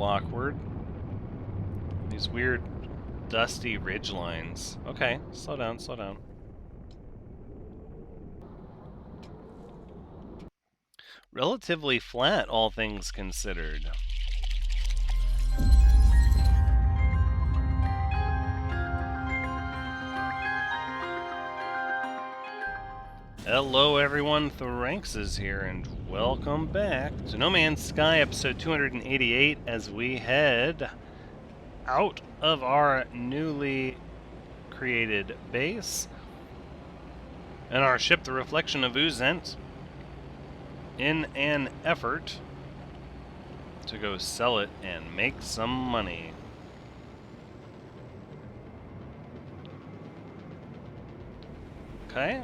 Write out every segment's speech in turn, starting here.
little awkward. These weird, dusty ridge lines. Okay, slow down, slow down. Relatively flat, all things considered. Hello everyone, Thoranx is here, and welcome back to No Man's Sky, episode 288, as we head out of our newly created base and our ship, the Reflection of Uzent, in an effort to go sell it and make some money. Okay.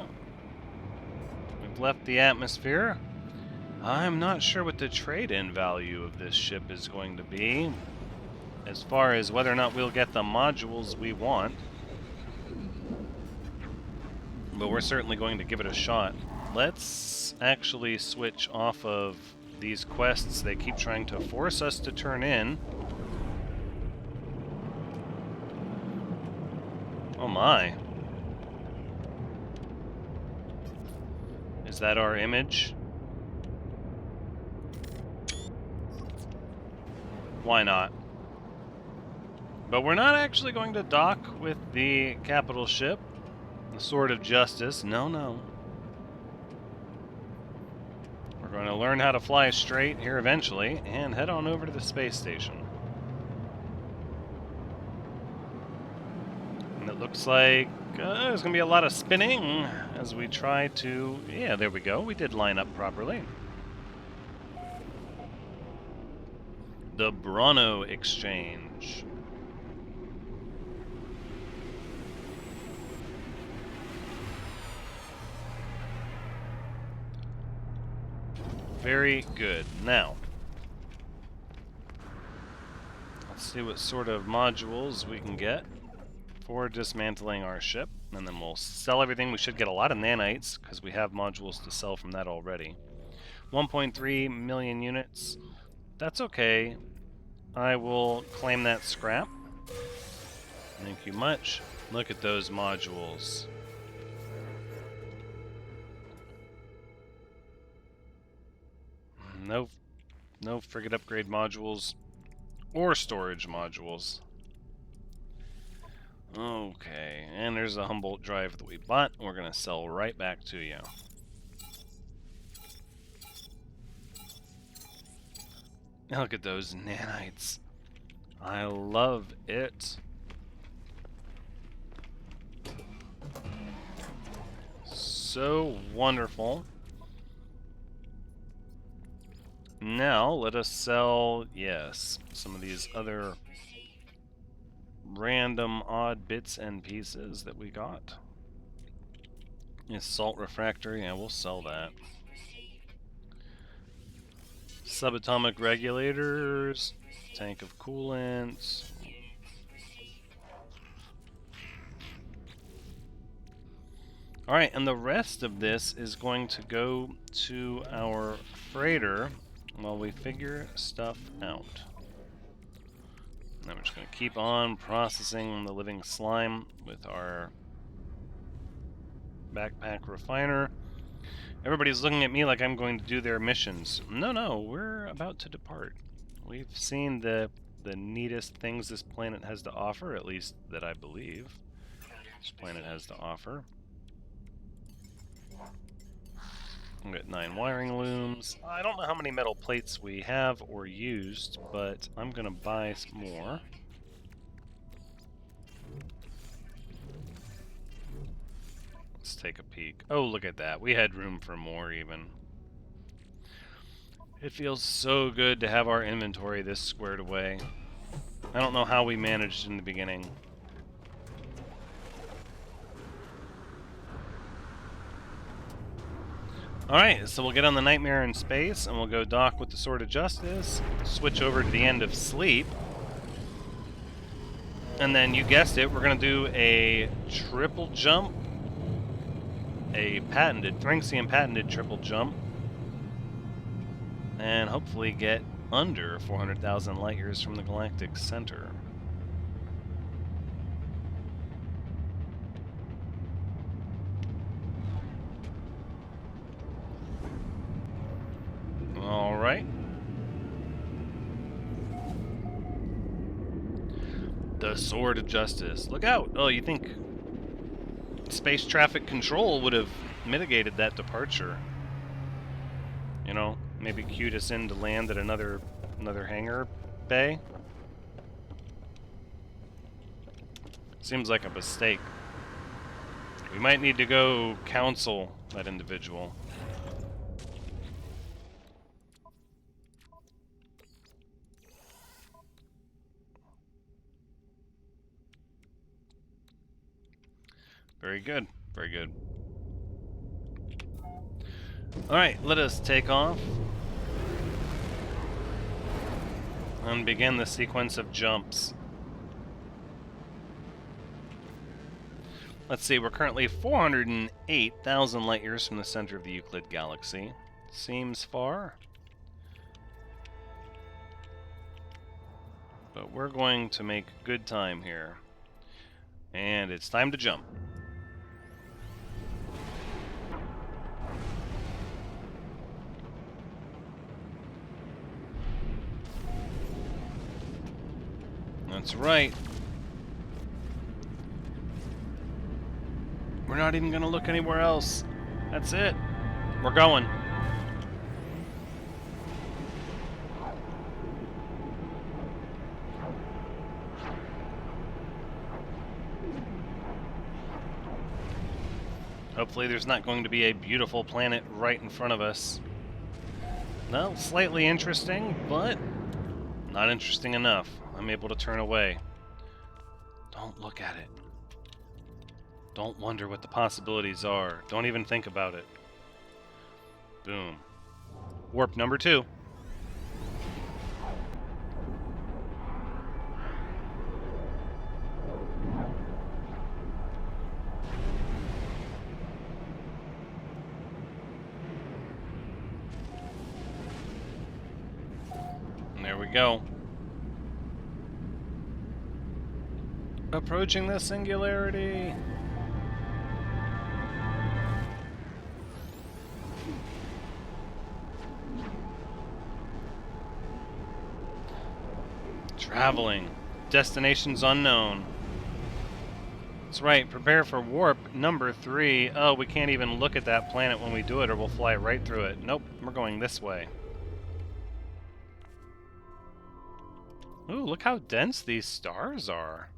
We've left the atmosphere. I'm not sure what the trade-in value of this ship is going to be, as far as whether or not we'll get the modules we want. But we're certainly going to give it a shot. Let's actually switch off of these quests they keep trying to force us to turn in. Oh my. Is that our image? Why not? But we're not actually going to dock with the capital ship, the Sword of Justice. No, no. We're going to learn how to fly straight here eventually and head on over to the space station. And it looks like there's going to be a lot of spinning as we try to... Yeah, there we go. We did line up properly. The Brano Exchange. Very good. Now, let's see what sort of modules we can get for dismantling our ship, and then we'll sell everything. We should get a lot of nanites, because we have modules to sell from that already. 1.3 million units. That's okay. I will claim that scrap. Thank you much. Look at those modules. No frigate upgrade modules or storage modules. Okay, and there's a Humboldt drive that we bought. We're going to sell right back to you. Look at those nanites. I love it. So wonderful. Now, let us sell, yes, some of these other random odd bits and pieces that we got. Assault refractory, yeah, we'll sell that. Subatomic regulators, tank of coolant. Alright, and the rest of this is going to go to our freighter while we figure stuff out. Now we're just going to keep on processing the living slime with our backpack refiner. Everybody's looking at me like I'm going to do their missions. No, no, we're about to depart. We've seen the neatest things this planet has to offer, at least that I believe this planet has to offer. We've got 9 wiring looms. I don't know how many metal plates we have or used, but I'm going to buy some more. Let's take a peek. Oh, look at that. We had room for more even. It feels so good to have our inventory this squared away. I don't know how we managed in the beginning. Alright, so we'll get on the Nightmare in space, and we'll go dock with the Sword of Justice, switch over to the End of Sleep, and then, you guessed it, we're going to do a triple jump, a patented, Thranxian patented triple jump, and hopefully get under 400,000 light years from the galactic center. All right. The Sword of Justice. Look out! Oh, you think space traffic control would have mitigated that departure? You know, maybe cued us in to land at another hangar bay? Seems like a mistake. We might need to go counsel that individual. Very good. Very good. Alright, let us take off and begin the sequence of jumps. Let's see, we're currently 408,000 light years from the center of the Euclid galaxy. Seems far. But we're going to make good time here. And it's time to jump. That's right. We're not even going to look anywhere else. That's it. We're going. Hopefully there's not going to be a beautiful planet right in front of us. Well, slightly interesting, but not interesting enough. I'm able to turn away. Don't look at it. Don't wonder what the possibilities are. Don't even think about it. Boom. Warp number 2. And there we go. Approaching the singularity. Traveling. Destinations unknown. That's right, prepare for warp number 3. Oh, we can't even look at that planet when we do it or we'll fly right through it. Nope, we're going this way. Ooh, look how dense these stars are.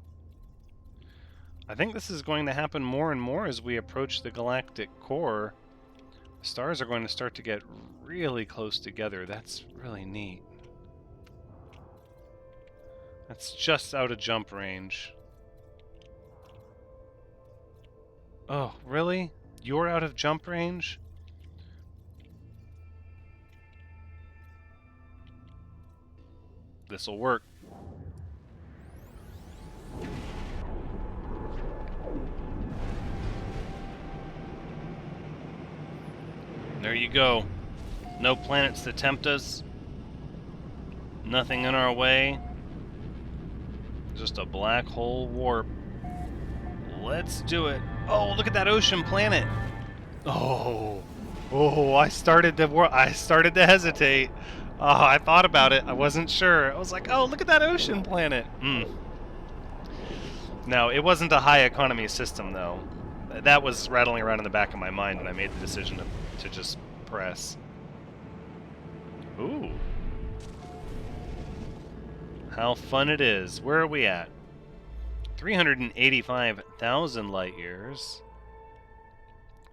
I think this is going to happen more and more as we approach the galactic core. The stars are going to start to get really close together. That's really neat. That's just out of jump range. Oh, really? You're out of jump range? This'll work. There you go. No planets to tempt us. Nothing in our way. Just a black hole warp. Let's do it. Oh, look at that ocean planet. Oh, I started to hesitate. Oh, I thought about it. I wasn't sure. I was like, oh, look at that ocean planet. No, it wasn't a high economy system, though. That was rattling around in the back of my mind when I made the decision to just press. Ooh. How fun it is. Where are we at? 385,000 light years.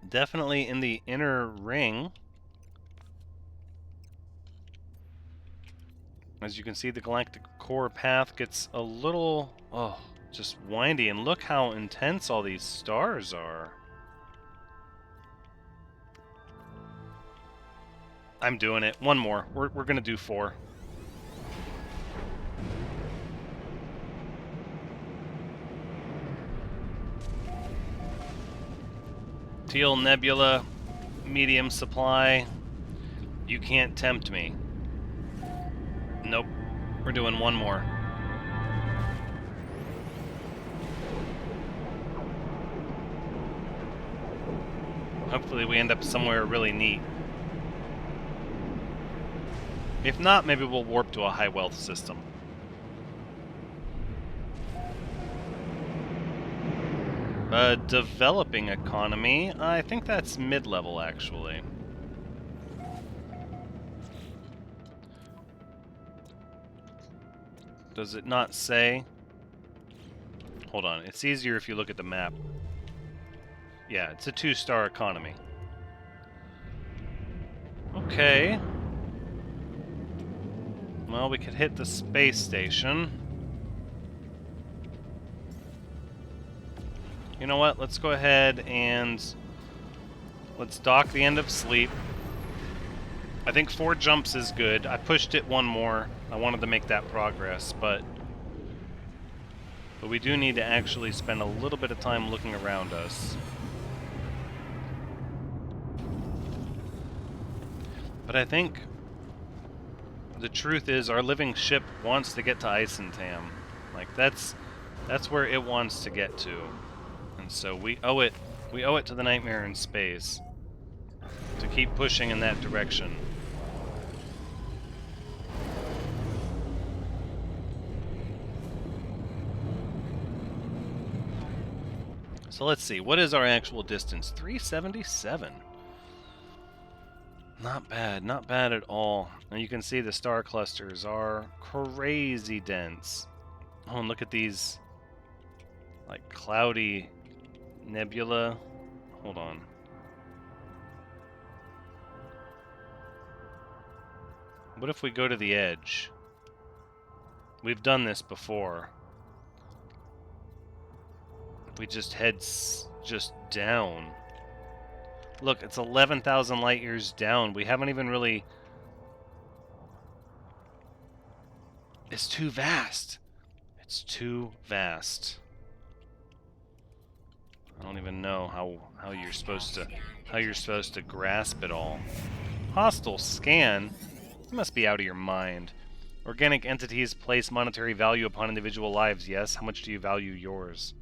Definitely in the inner ring. As you can see, the galactic core path gets a little, just windy. And look how intense all these stars are. I'm doing it. One more. We're going to do 4. Teal Nebula, medium supply. You can't tempt me. We're doing one more. Hopefully we end up somewhere really neat. If not, maybe we'll warp to a high wealth system. Developing economy, I think that's mid-level actually. Does it not say? Hold on, it's easier if you look at the map. Yeah, it's a 2-star economy. Okay. Well, we could hit the space station. You know what? Let's go ahead and let's dock the end of sleep. I think 4 jumps is good. I pushed it 1 more. I wanted to make that progress, but we do need to actually spend a little bit of time looking around us. But I think the truth is our living ship wants to get to Isentam. Like that's where it wants to get to. And so we owe it to the Nightmare in Space to keep pushing in that direction. So let's see, what is our actual distance? 377. Not bad, not bad at all. Now you can see the star clusters are crazy dense. Oh, and look at these, like, cloudy nebula. Hold on. What if we go to the edge? We've done this before. We just head just down. Look, it's 11,000 light years down. We haven't even really... It's too vast. It's too vast. I don't even know how you're supposed to grasp it all. Hostile scan? You must be out of your mind. Organic entities place monetary value upon individual lives. Yes, how much do you value yours?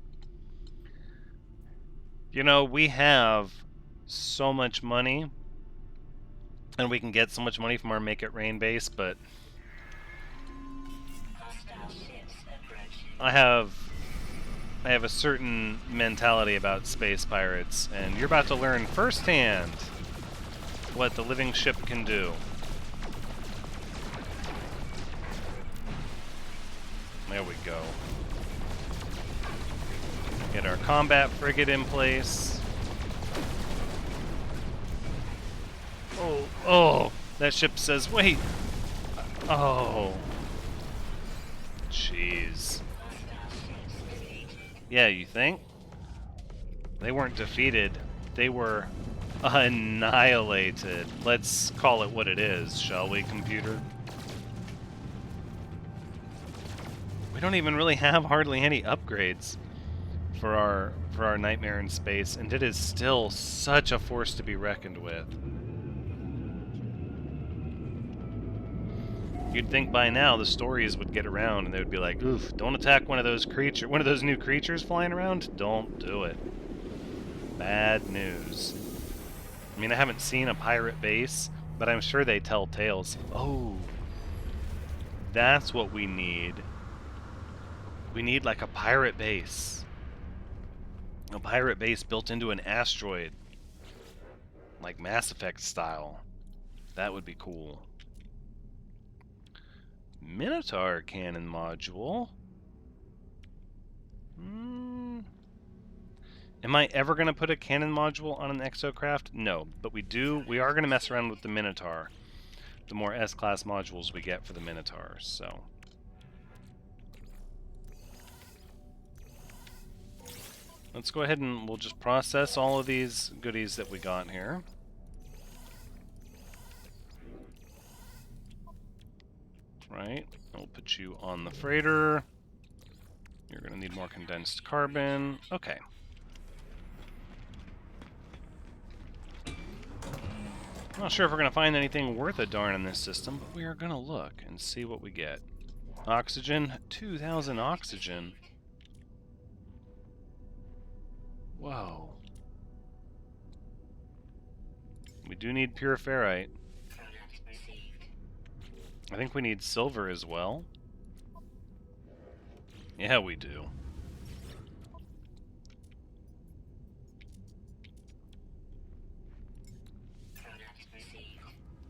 You know, we have so much money, and we can get so much money from our Make It Rain base, but I have a certain mentality about space pirates, and you're about to learn firsthand what the living ship can do. There we go. Get our combat frigate in place. Oh, that ship says, wait. Oh. Jeez. Yeah, you think? They weren't defeated. They were annihilated. Let's call it what it is, shall we, computer? We don't even really have hardly any upgrades for our Nightmare in Space, and it is still such a force to be reckoned with. You'd think by now the stories would get around and they would be like, oof, don't attack one of those new creatures flying around. Don't do it. Bad news. I mean, I haven't seen a pirate base, but I'm sure they tell tales. Oh, that's what we need. We need like a pirate base. A pirate base built into an asteroid. Like Mass Effect style. That would be cool. Minotaur cannon module. Am I ever going to put a cannon module on an Exocraft? No, but we are going to mess around with the Minotaur. The more S-class modules we get for the Minotaur, so. Let's go ahead and we'll just process all of these goodies that we got here. Right, I'll put you on the freighter. You're going to need more condensed carbon. Okay. Not sure if we're going to find anything worth a darn in this system, but we are going to look and see what we get. Oxygen? 2,000 oxygen. Whoa. We do need pure ferrite. I think we need silver as well. Yeah, we do.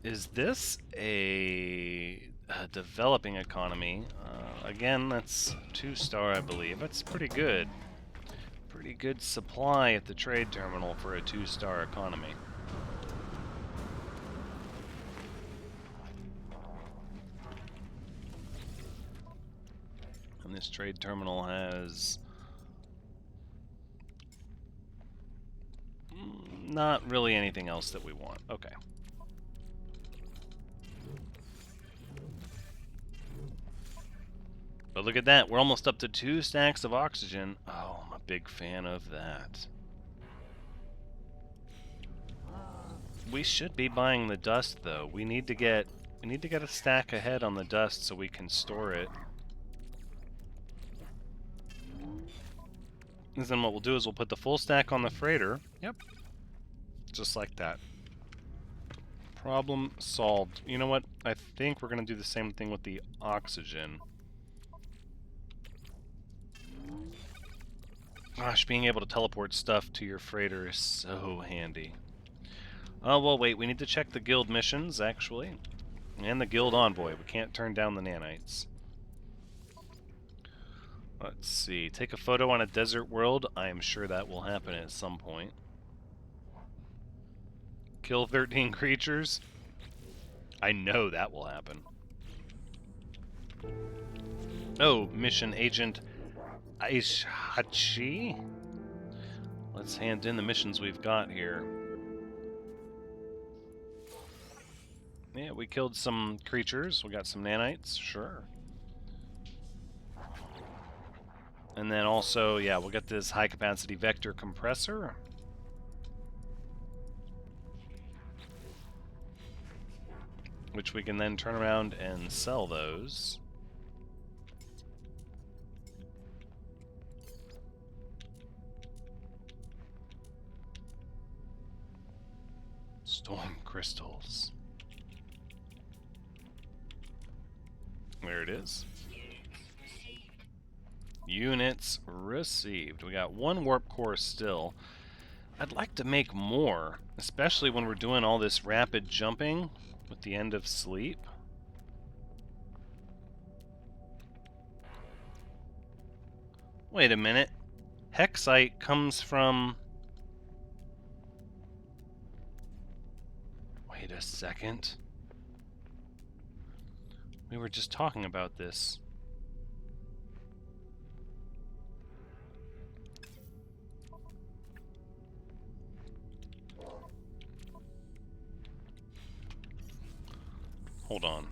Is this a developing economy? Again, that's 2-star, I believe. That's pretty good. Pretty good supply at the trade terminal for a 2-star economy. And this trade terminal has not really anything else that we want. Okay. But look at that, we're almost up to 2 stacks of oxygen. Oh, I'm a big fan of that. We should be buying the dust though. We need to get a stack ahead on the dust so we can store it. And then what we'll do is we'll put the full stack on the freighter. Yep. Just like that. Problem solved. You know what? I think we're going to do the same thing with the oxygen. Gosh, being able to teleport stuff to your freighter is so handy. Oh, well, wait, we need to check the guild missions, actually. And the guild envoy. We can't turn down the nanites. Let's see. Take a photo on a desert world. I am sure that will happen at some point. Kill 13 creatures. I know that will happen. Oh, mission agent Aishachi. Let's hand in the missions we've got here. Yeah, we killed some creatures. We got some nanites, sure. And then also, yeah, we'll get this high-capacity vector compressor. Which we can then turn around and sell those. Storm crystals. There it is. Units received. We got 1 warp core still. I'd like to make more, especially when we're doing all this rapid jumping with the end of sleep. Wait a minute. Hexite comes from... Wait a second. We were just talking about this. Hold on.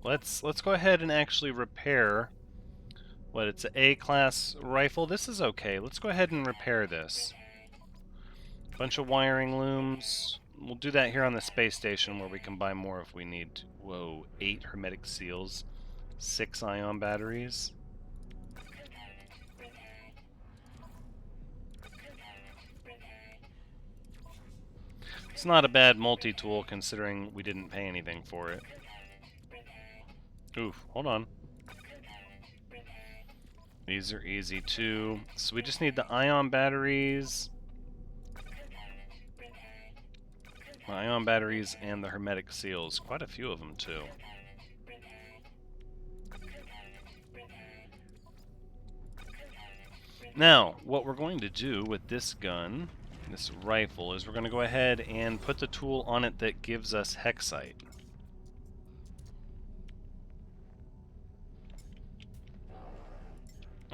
Let's go ahead and actually repair what, it's an A-class rifle. This is okay. Let's go ahead and repair this. Bunch of wiring looms. We'll do that here on the space station where we can buy more if we need to. Whoa, 8 hermetic seals, 6 ion batteries. It's not a bad multi-tool considering we didn't pay anything for it. Oof, hold on. These are easy too. So we just need the ion batteries. Ion batteries and the hermetic seals. Quite a few of them too. Now, what we're going to do with this gun, this rifle, is we're going to go ahead and put the tool on it that gives us hexite.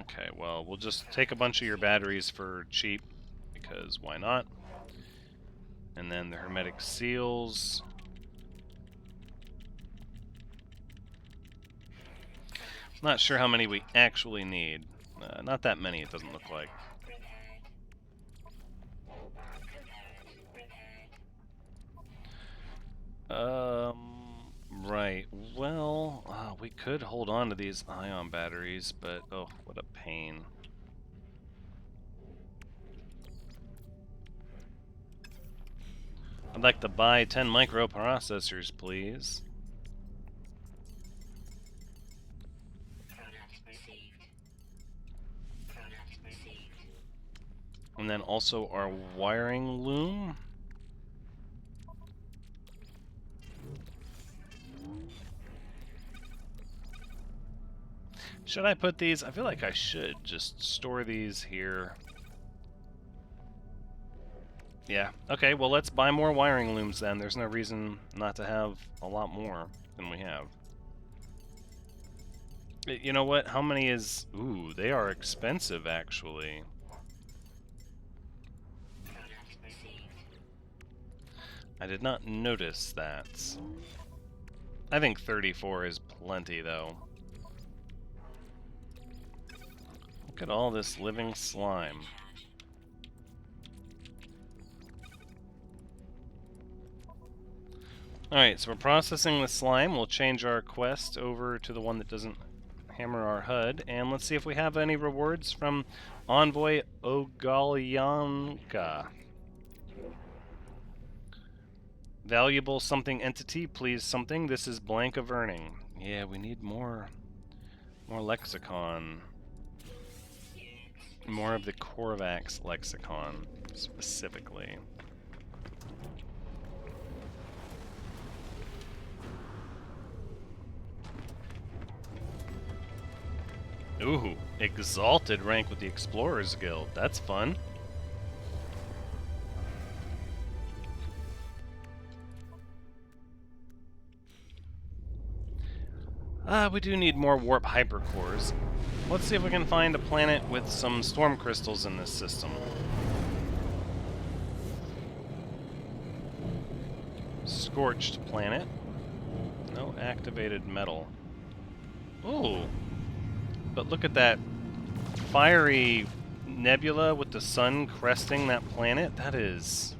Okay, well, we'll just take a bunch of your batteries for cheap, because why not? And then the hermetic seals. Not sure how many we actually need. Not that many, it doesn't look like. could hold on to these ion batteries, but oh, what a pain. I'd like to buy 10 microprocessors, please. And then also our wiring loom. Should I put these? I feel like I should just store these here. Yeah, okay, well let's buy more wiring looms then. There's no reason not to have a lot more than we have. You know what? How many is... Ooh, they are expensive, actually. I did not notice that. I think 34 is plenty, though. Look at all this living slime. Alright, so we're processing the slime. We'll change our quest over to the one that doesn't hammer our HUD, and let's see if we have any rewards from Envoy Ogalyanka. Valuable something entity, please something. This is blank of earning. Yeah, we need more lexicon. More of the Korvax lexicon, specifically. Ooh, exalted rank with the Explorers Guild. That's fun. We do need more warp hypercores. Let's see if we can find a planet with some storm crystals in this system. Scorched planet. No activated metal. Ooh. But look at that fiery nebula with the sun cresting that planet. That is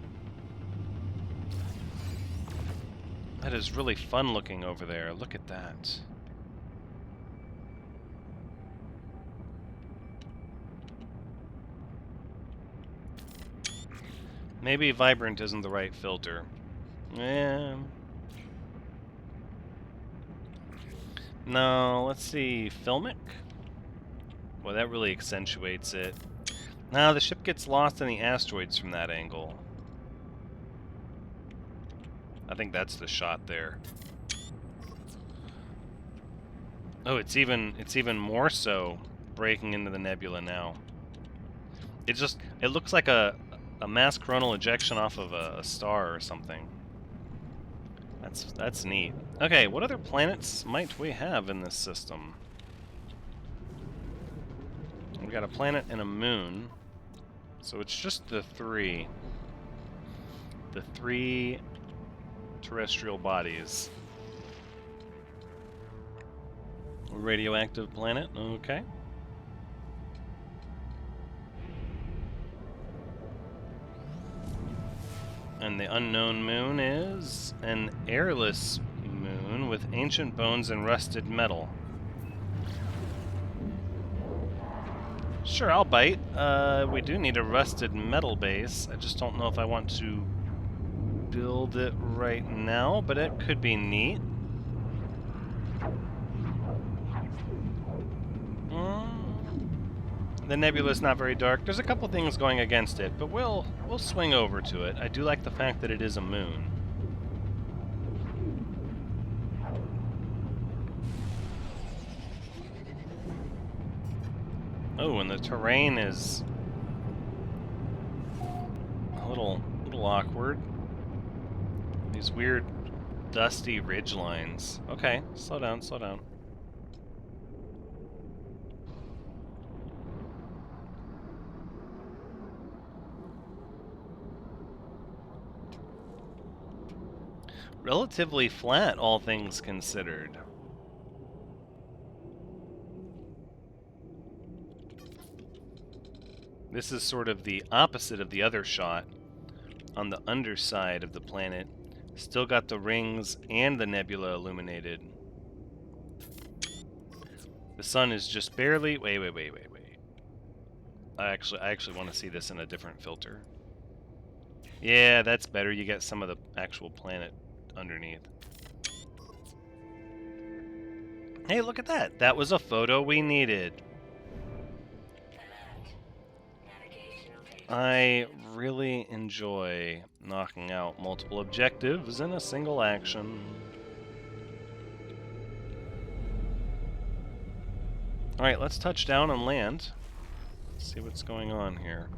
really fun looking over there. Look at that. Maybe vibrant isn't the right filter. Yeah. No, let's see. Filmic? Well, that really accentuates it. Nah, the ship gets lost in the asteroids from that angle. I think that's the shot there. Oh, it's even more so breaking into the nebula now. It looks like a mass coronal ejection off of a star or something. That's neat. Okay, what other planets might we have in this system? We got a planet and a moon. So it's just the three. The three terrestrial bodies. Radioactive planet, okay. And the unknown moon is an airless moon with ancient bones and rusted metal. Sure, I'll bite. We do need a rusted metal base. I just don't know if I want to build it right now, but it could be neat. The nebula's not very dark. There's a couple things going against it, but we'll swing over to it. I do like the fact that it is a moon. Oh, and the terrain is a little awkward. These weird dusty ridge lines. Okay, slow down, slow down. Relatively flat, all things considered. This is sort of the opposite of the other shot. On the underside of the planet, still got the rings and the nebula illuminated. The sun is just barely... Wait. I actually want to see this in a different filter. Yeah, that's better. You get some of the actual planet underneath. Hey, look at that. That was a photo we needed. I really enjoy knocking out multiple objectives in a single action. Alright, let's touch down and land. See what's going on here.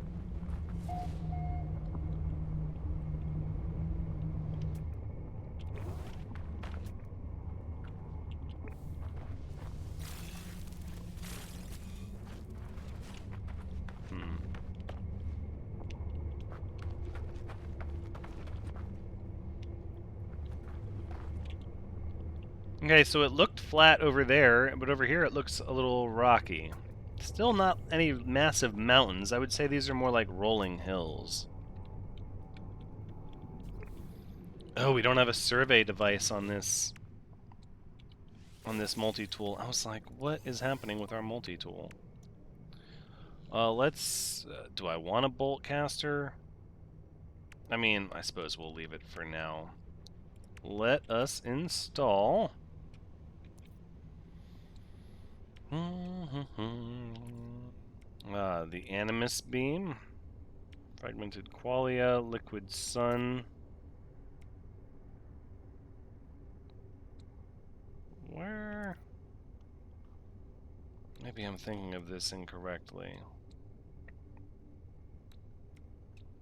Okay, so it looked flat over there, but over here it looks a little rocky. Still not any massive mountains. I would say these are more like rolling hills. Oh, we don't have a survey device on this multi-tool. I was like, what is happening with our multi-tool? Let's... do I want a bolt caster? I mean, I suppose we'll leave it for now. Let us install... the Animus Beam, Fragmented Qualia, Liquid Sun. Where? Maybe I'm thinking of this incorrectly.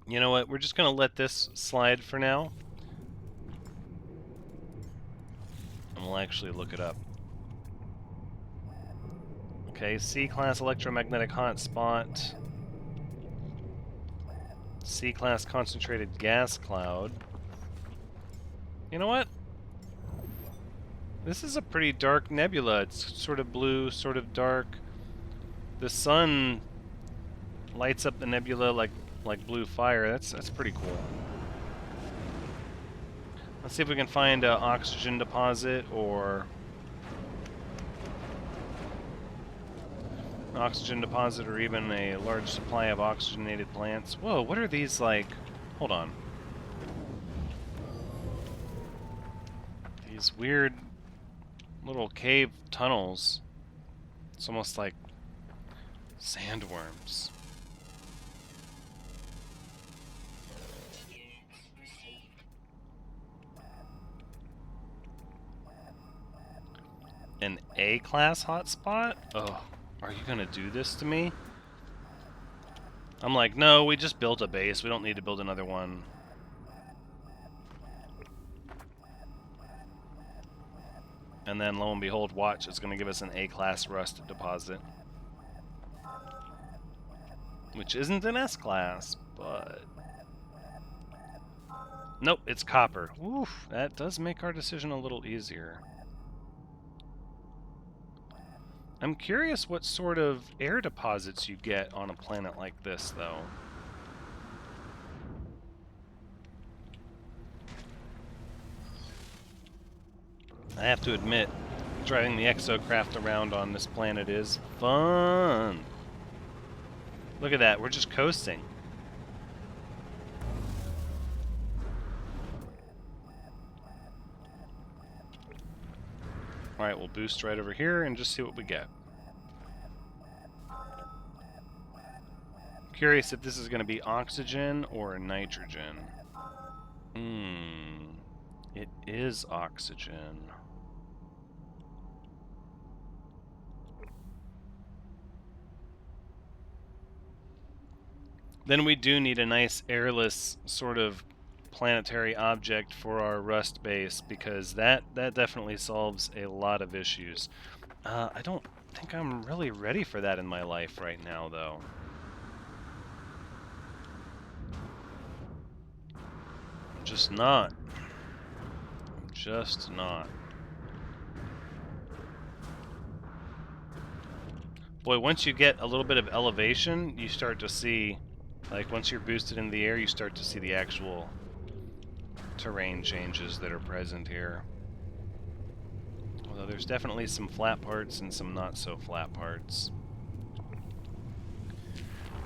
You know what? We're just going to let this slide for now. And we'll actually look it up. Okay, C-class electromagnetic hotspot. C-class concentrated gas cloud. You know what? This is a pretty dark nebula. It's sort of blue, sort of dark. The sun lights up the nebula like blue fire. That's pretty cool. Let's see if we can find an oxygen deposit or... or even a large supply of oxygenated plants. Whoa, what are these like? Hold on. These weird little cave tunnels. It's almost like sandworms. An A-class hotspot? Oh. Are you gonna do this to me? I'm like, no, we just built a base. We don't need to build another one. And then, lo and behold, watch, it's gonna give us an A-class rust deposit. Which isn't an S-class, but... Nope, it's copper. Oof, that does make our decision a little easier. I'm curious what sort of air deposits you get on a planet like this, though. I have to admit, driving the Exocraft around on this planet is fun. Look at that, we're just coasting. Alright, we'll boost right over here and just see what we get. Curious if this is going to be oxygen or nitrogen. It is oxygen. Then we do need a nice airless sort of planetary object for our Rust base, because that definitely solves a lot of issues. I don't think I'm really ready for that in my life right now, though. Just not. Just not. Boy, once you get a little bit of elevation, you start to see, like, once you're boosted in the air, you start to see the actual terrain changes that are present here. So there's definitely some flat parts and some not so flat parts.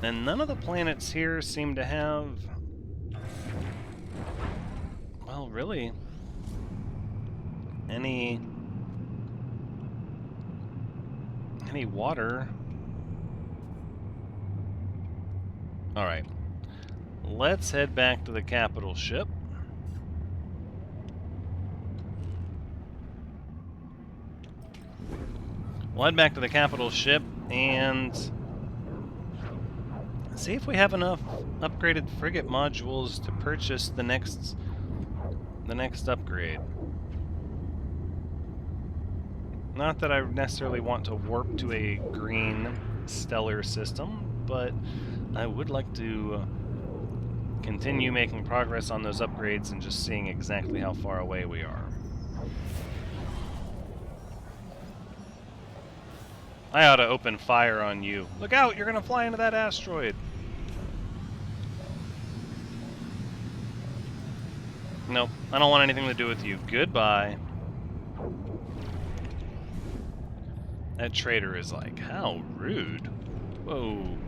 And none of the planets here seem to have, well, really, any water. Alright. Let's head back to the capital ship. We'll head back to the capital ship and see if we have enough upgraded frigate modules to purchase the next upgrade. Not that I necessarily want to warp to a green stellar system, but I would like to continue making progress on those upgrades and just seeing exactly how far away we are. I ought to open fire on you. Look out, you're gonna fly into that asteroid. Nope, I don't want anything to do with you. Goodbye. That traitor is like, how rude. Whoa.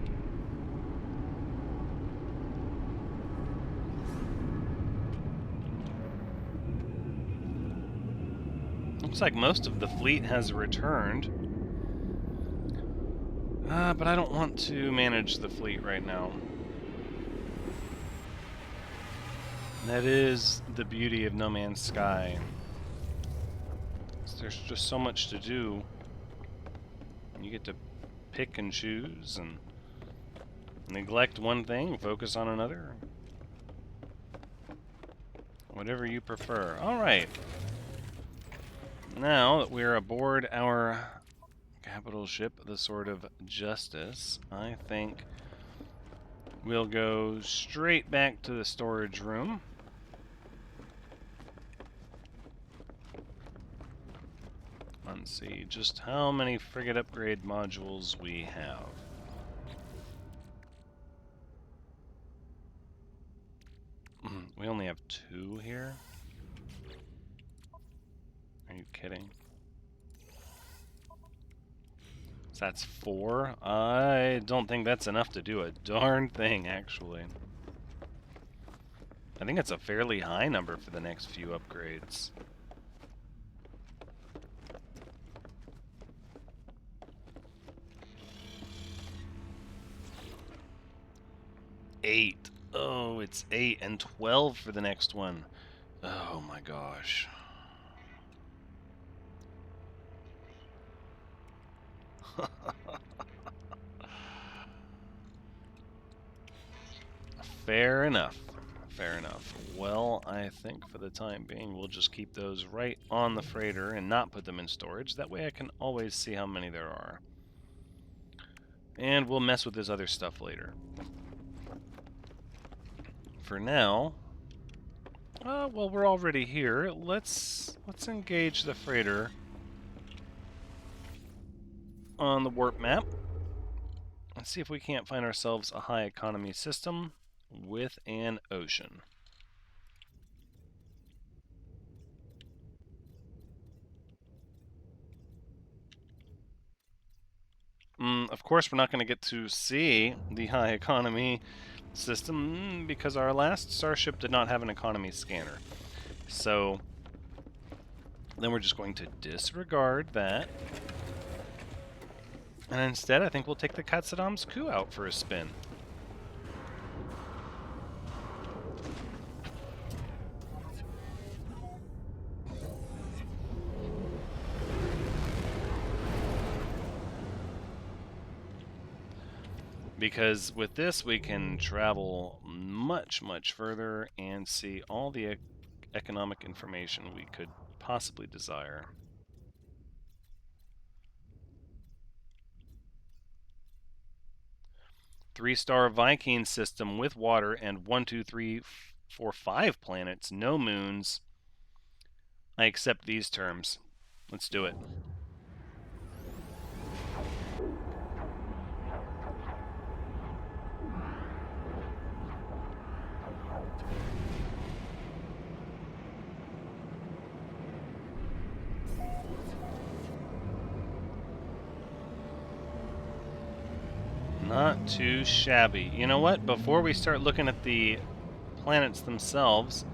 Looks like most of the fleet has returned. But I don't want to manage the fleet right now. That is the beauty of No Man's Sky. There's just so much to do. You get to pick and choose and neglect one thing, focus on another. Whatever you prefer. Alright. Now that we're aboard our capital ship, the Sword of Justice, I think we'll go straight back to the storage room. Let's see just how many frigate upgrade modules we have. We only have 2 here? Are you kidding? So that's 4? I don't think that's enough to do a darn thing, actually. I think it's a fairly high number for the next few upgrades. Eight. Oh, it's 8 and 12 for the next one. Oh my gosh. Fair enough. Fair enough. Well, I think for the time being, we'll just keep those right on the freighter and not put them in storage. That way I can always see how many there are. And we'll mess with this other stuff later. For now, well, we're already here. Let's engage the freighter on the warp map. Let's see if we can't find ourselves a high economy system with an ocean. Of course, we're not going to get to see the high economy system because our last starship did not have an economy scanner. So then we're just going to disregard that. And instead, I think we'll take the Katsadam's Coup out for a spin. Because with this, we can travel much, much further and see all the economic information we could possibly desire. Three-star Viking system with water and 1, 2, 3, 4, 5 planets, no moons. I accept these terms. Let's do it. Not too shabby. You know what? Before we start looking at the planets themselves,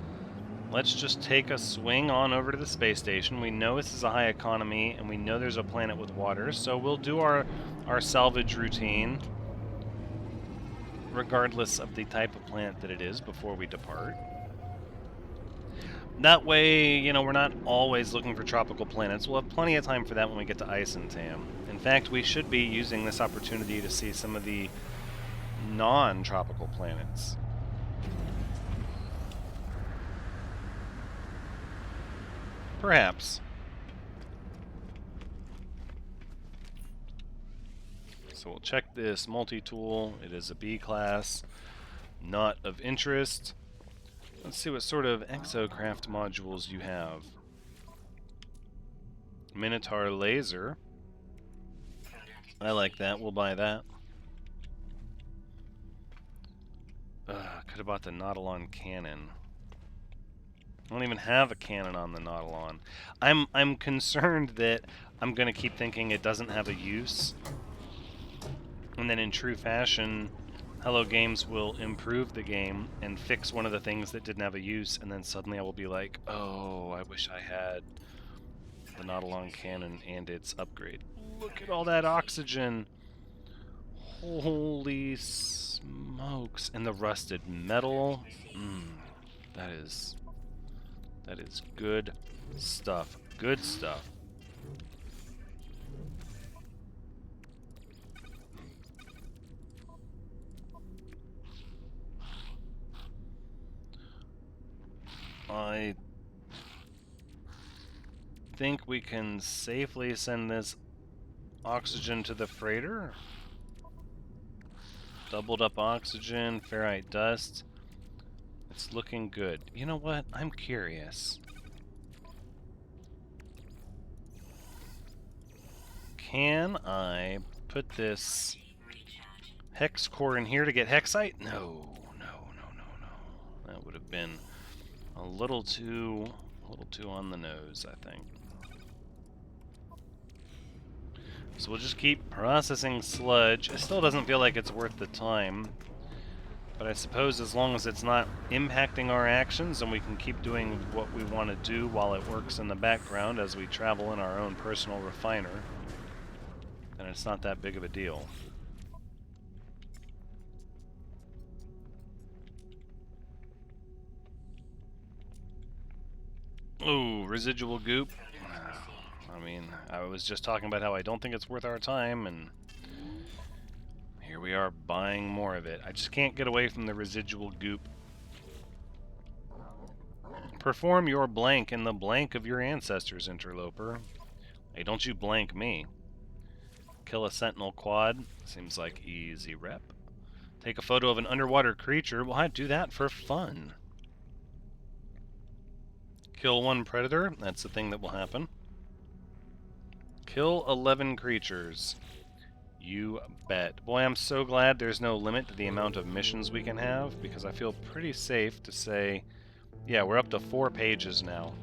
let's just take a swing on over to the space station. We know this is a high economy, and we know there's a planet with water, so we'll do our salvage routine, regardless of the type of planet that it is, before we depart. That way, you know, we're not always looking for tropical planets. We'll have plenty of time for that when we get to Ice and Tam. In fact, we should be using this opportunity to see some of the non-tropical planets. Perhaps. So we'll check this multi-tool. It is a B class, not of interest. Let's see what sort of Exocraft modules you have. Minotaur laser. I like that. We'll buy that. Could have bought the Nautilon cannon. I don't even have a cannon on the Nautilon. I'm concerned that I'm going to keep thinking it doesn't have a use. And then in true fashion, Hello Games will improve the game and fix one of the things that didn't have a use, and then suddenly I will be like, oh, I wish I had the Nautilon cannon and its upgrade. Look at all that oxygen! Holy smokes. And the rusted metal. That is good stuff. Good stuff. I think we can safely send this oxygen to the freighter. Doubled up oxygen, ferrite dust. It's looking good. You know what? I'm curious. Can I put this hex core in here to get hexite? No. That would have been a little too on the nose, I think. So we'll just keep processing sludge. It still doesn't feel like it's worth the time. But I suppose as long as it's not impacting our actions and we can keep doing what we want to do while it works in the background as we travel in our own personal refiner, then it's not that big of a deal. Ooh, residual goop. I mean, I was just talking about how I don't think it's worth our time, and here we are buying more of it. I just can't get away from the residual goop. Perform your blank in the blank of your ancestors, interloper. Hey, don't you blank me. Kill a sentinel quad. Seems like easy rep. Take a photo of an underwater creature. Well, I'd do that for fun. Kill one predator. That's the thing that will happen. Kill 11 creatures. You bet. Boy, I'm so glad there's no limit to the amount of missions we can have, because I feel pretty safe to say, yeah, we're up to 4 pages now.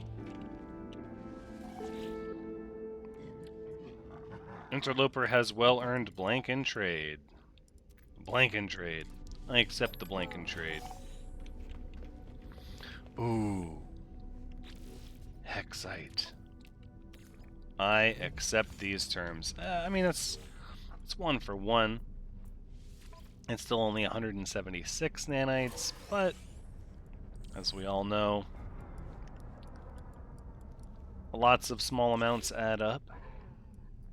Interloper has well-earned blank in trade. Blank in trade. I accept the blank in trade. Ooh. Hexite. I accept these terms. I mean, it's 1 for 1. It's still only 176 nanites, but as we all know, lots of small amounts add up,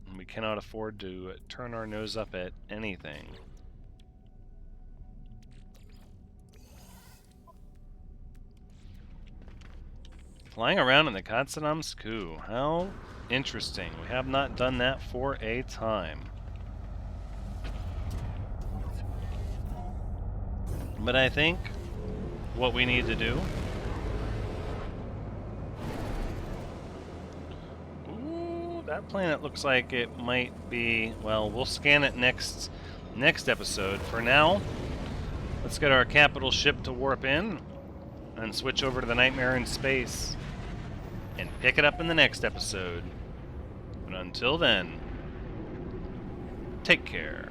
and we cannot afford to turn our nose up at anything. Flying around in the Katsanamsku. How interesting. We have not done that for a time. But I think what we need to do... Ooh, that planet looks like it might be... Well, we'll scan it next episode. For now, let's get our capital ship to warp in and switch over to the Nightmare in Space and pick it up in the next episode. But until then, take care.